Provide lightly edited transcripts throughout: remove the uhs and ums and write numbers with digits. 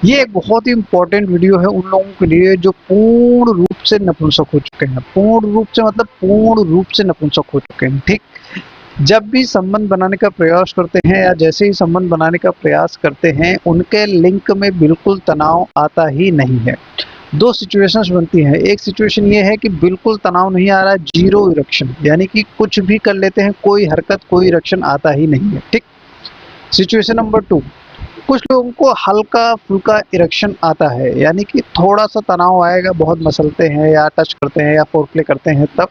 ये एक बहुत ही इम्पोर्टेंट वीडियो है उन लोगों के लिए जो पूर्ण रूप से नपुंसक हो चुके हैं। पूर्ण रूप से मतलब पूर्ण रूप से नपुंसक हो चुके हैं। ठीक, जब भी संबंध बनाने का प्रयास करते हैं या जैसे ही संबंध बनाने का प्रयास करते हैं, उनके लिंक में बिल्कुल तनाव आता ही नहीं है। दो सिचुएशंस बनती हैं। एक सिचुएशन ये है कि बिल्कुल तनाव नहीं आ रहा है, जीरो इरेक्शन, यानी कि कुछ भी कर लेते हैं, कोई हरकत कोई इरेक्शन आता ही नहीं है। ठीक। सिचुएशन नंबर 2, कुछ लोगों को हल्का फुल्का इरेक्शन आता है, यानी कि थोड़ा सा तनाव आएगा, बहुत मसलते हैं या टच करते हैं या फोरप्ले करते हैं तब,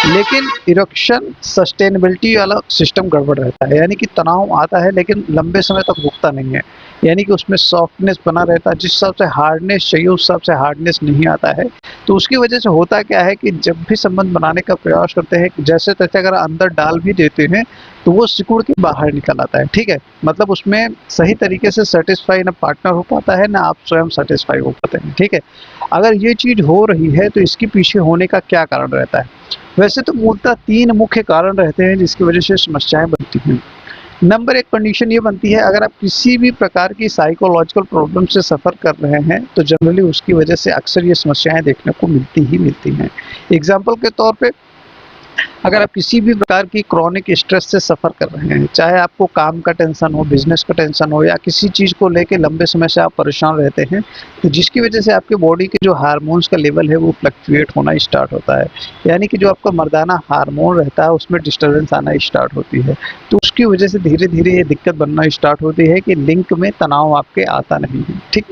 लेकिन इरेक्शन सस्टेनेबिलिटी वाला सिस्टम गड़बड़ रहता है, यानी कि तनाव आता है लेकिन लंबे समय तक रुकता नहीं है, यानी कि उसमें सॉफ्टनेस बना रहता है। जिस हिसाब से हार्डनेस चाहिए उस हिसाब से हार्डनेस नहीं आता है। तो उसकी वजह से होता क्या है कि जब भी संबंध बनाने का प्रयास करते हैं, जैसे तैसे अगर अंदर डाल भी देते हैं तो वो सिकुड़ के बाहर निकल आता है। ठीक है, मतलब उसमें सही तरीके से सेटिस्फाई ना पार्टनर हो पाता है ना आप स्वयं सेटिस्फाई हो पाते हैं। ठीक है, अगर ये चीज़ हो रही है तो इसके पीछे होने का क्या कारण रहता है? वैसे तो मूलतः 3 मुख्य कारण रहते हैं जिसकी वजह से समस्याएं बनती हैं। नंबर 1 कंडीशन ये बनती है, अगर आप किसी भी प्रकार की साइकोलॉजिकल प्रॉब्लम से सफ़र कर रहे हैं तो जनरली उसकी वजह से अक्सर ये समस्याएं देखने को मिलती ही मिलती हैं। एग्जाम्पल के तौर पे, अगर आप किसी भी प्रकार की क्रॉनिक स्ट्रेस से सफ़र कर रहे हैं, चाहे आपको काम का टेंशन हो, बिजनेस का टेंशन हो या किसी चीज़ को लेके लंबे समय से आप परेशान रहते हैं, तो जिसकी वजह से आपके बॉडी के जो हार्मोन्स का लेवल है वो फ्लक्चुएट होना स्टार्ट होता है, यानी कि जो आपका मर्दाना हार्मोन रहता है उसमें डिस्टर्बेंस आना स्टार्ट होती है। तो उसकी वजह से धीरे धीरे ये दिक्कत बनना स्टार्ट होती है कि लिंक में तनाव आपके आता नहीं है। ठीक,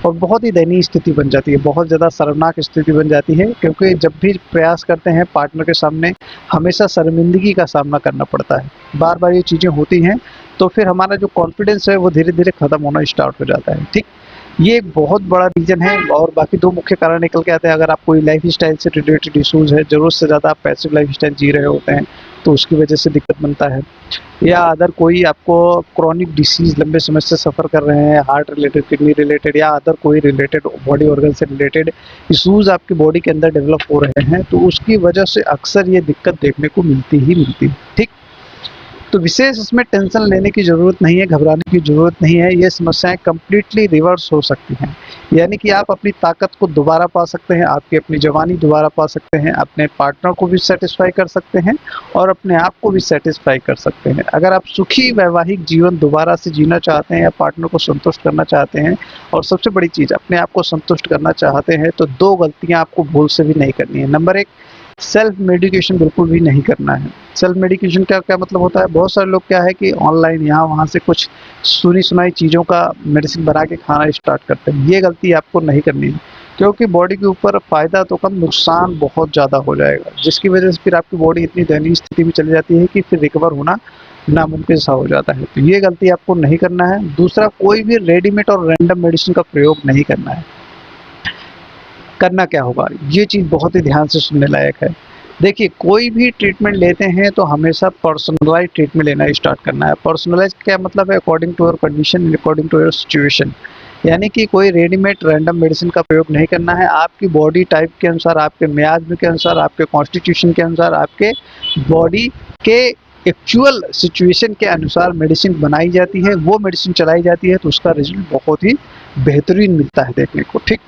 और बहुत ही दयनीय स्थिति बन जाती है, बहुत ज़्यादा शर्मनाक स्थिति बन जाती है, क्योंकि जब भी प्रयास करते हैं पार्टनर के सामने हमेशा शर्मिंदगी का सामना करना पड़ता है। बार बार ये चीज़ें होती हैं तो फिर हमारा जो कॉन्फिडेंस है वो धीरे धीरे ख़त्म होना स्टार्ट हो जाता है। ठीक, ये एक बहुत बड़ा रीज़न है। और बाकी 2 मुख्य कारण निकल के आते हैं। अगर आप कोई लाइफ स्टाइल से रिलेटेड इशूज़ है, ज़रूरत से ज़्यादा आप पैसिव लाइफ स्टाइल जी रहे होते हैं तो उसकी वजह से दिक्कत बनता है, या अदर कोई आपको क्रॉनिक डिसीज़ लंबे समय से सफ़र कर रहे हैं, हार्ट रिलेटेड, किडनी रिलेटेड या अदर कोई रिलेटेड बॉडी ऑर्गन से रिलेटेड इशूज़ आपकी बॉडी के अंदर डेवलप हो रहे हैं, तो उसकी वजह से अक्सर ये दिक्कत देखने को मिलती ही मिलती है। ठीक, तो विशेष इसमें टेंशन लेने की ज़रूरत नहीं है, घबराने की ज़रूरत नहीं है। ये समस्याएं कंप्लीटली रिवर्स हो सकती हैं, यानी कि आप अपनी ताकत को दोबारा पा सकते हैं, आपकी अपनी जवानी दोबारा पा सकते हैं, अपने पार्टनर को भी सेटिस्फाई कर सकते हैं और अपने आप को भी सेटिस्फाई कर सकते हैं। अगर आप सुखी वैवाहिक जीवन दोबारा से जीना चाहते हैं या पार्टनर को संतुष्ट करना चाहते हैं और सबसे बड़ी चीज़ अपने आप को संतुष्ट करना चाहते हैं, तो 2 गलतियाँ आपको भूल से भी नहीं करनी है। नंबर 1, सेल्फ मेडिकेशन बिल्कुल भी नहीं करना है। सेल्फ मेडिकेशन का क्या मतलब होता है? बहुत सारे लोग क्या है कि ऑनलाइन यहाँ वहाँ से कुछ सुनी सुनाई चीज़ों का मेडिसिन बना के खाना स्टार्ट करते हैं। ये गलती आपको नहीं करनी है, क्योंकि बॉडी के ऊपर फ़ायदा तो कम नुकसान बहुत ज़्यादा हो जाएगा, जिसकी वजह से फिर आपकी बॉडी इतनी दयनीय स्थिति में चली जाती है कि फिर रिकवर होना नामुमकिन सा हो जाता है। तो ये गलती आपको नहीं करना है। दूसरा, कोई भी रेडीमेड और रैंडम मेडिसिन का प्रयोग नहीं करना है। करना क्या होगा, ये चीज़ बहुत ही ध्यान से सुनने लायक है। देखिए, कोई भी ट्रीटमेंट लेते हैं तो हमेशा पर्सनलाइज़ ट्रीटमेंट लेना स्टार्ट करना है। पर्सनलाइज़ क्या मतलब है? According to your condition, according to your situation, यानी कि कोई रेडीमेड रैंडम मेडिसिन का प्रयोग नहीं करना है। आपकी बॉडी टाइप के अनुसार, आपके मियाज़ के अनुसार, आपके कॉन्स्टिट्यूशन के अनुसार, आपके बॉडी के एक्चुअल सिचुएशन के अनुसार मेडिसिन बनाई जाती है, वो मेडिसिन चलाई जाती है, तो उसका रिजल्ट बहुत ही बेहतरीन मिलता है देखने को। ठीक,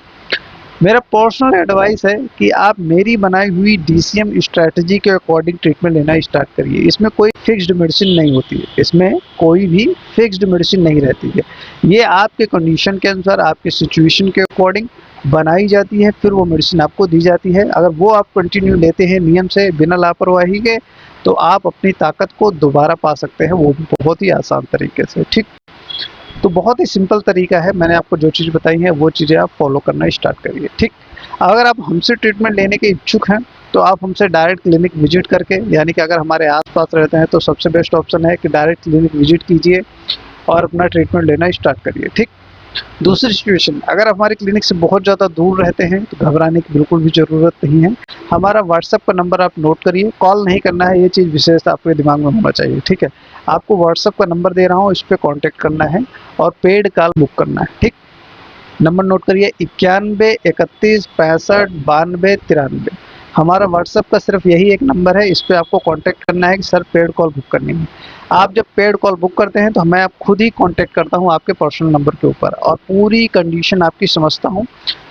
मेरा पर्सनल एडवाइस है कि आप मेरी बनाई हुई डीसीएम स्ट्रैटेजी के अकॉर्डिंग ट्रीटमेंट लेना स्टार्ट करिए। इसमें कोई फिक्स्ड मेडिसिन नहीं होती है, इसमें कोई भी फिक्स्ड मेडिसिन नहीं रहती है। ये आपके कंडीशन के अनुसार, आपके सिचुएशन के अकॉर्डिंग बनाई जाती है, फिर वो मेडिसिन आपको दी जाती है। अगर वो आप कंटिन्यू लेते हैं नियम से, बिना लापरवाही के, तो आप अपनी ताकत को दोबारा पा सकते हैं, वो भी बहुत ही आसान तरीके से। ठीक, तो बहुत ही सिंपल तरीका है। मैंने आपको जो चीज़ बताई है वो चीज़ें आप फॉलो करना स्टार्ट करिए। ठीक, अगर आप हमसे ट्रीटमेंट लेने के इच्छुक हैं तो आप हमसे डायरेक्ट क्लिनिक विजिट करके, यानी कि अगर हमारे आसपास रहते हैं तो सबसे बेस्ट ऑप्शन है कि डायरेक्ट क्लिनिक विजिट कीजिए और अपना ट्रीटमेंट लेना स्टार्ट करिए। ठीक, दूसरी सिचुएशन, अगर हमारे क्लिनिक से बहुत ज़्यादा दूर रहते हैं तो घबराने की बिल्कुल भी ज़रूरत नहीं है। हमारा व्हाट्सएप का नंबर आप नोट करिए, कॉल नहीं करना है, ये चीज़ विशेष आपके दिमाग में होना चाहिए। ठीक है, आपको व्हाट्सएप का नंबर दे रहा हूँ, इस पर कॉन्टेक्ट करना है और पेड कॉल बुक करना है। ठीक, नंबर नोट करिए 91 31 65 92 93। हमारा व्हाट्सएप का सिर्फ यही एक नंबर है, इस पे आपको कांटेक्ट करना है कि सर पेड कॉल बुक करनी है। आप जब पेड कॉल बुक करते हैं तो मैं आप खुद ही कांटेक्ट करता हूं आपके पर्सनल नंबर के ऊपर और पूरी कंडीशन आपकी समझता हूं,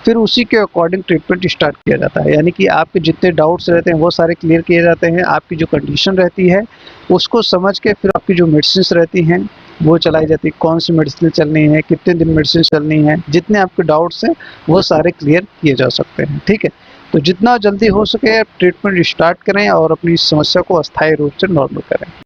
फिर उसी के अकॉर्डिंग ट्रीटमेंट स्टार्ट किया जाता है। यानी कि आपके जितने डाउट्स रहते हैं वो सारे क्लियर किए जाते हैं, आपकी जो कंडीशन रहती है उसको समझ के फिर आपकी जो मेडिसिन रहती हैं वो चलाई जाती है, कौन सी मेडिसिन चलनी है, कितने दिन मेडिसिन चलनी है, जितने आपके डाउट्स हैं वो सारे क्लियर किए जा सकते हैं। ठीक है, तो जितना जल्दी हो सके ट्रीटमेंट स्टार्ट करें और अपनी समस्या को अस्थायी रूप से नॉर्मल करें।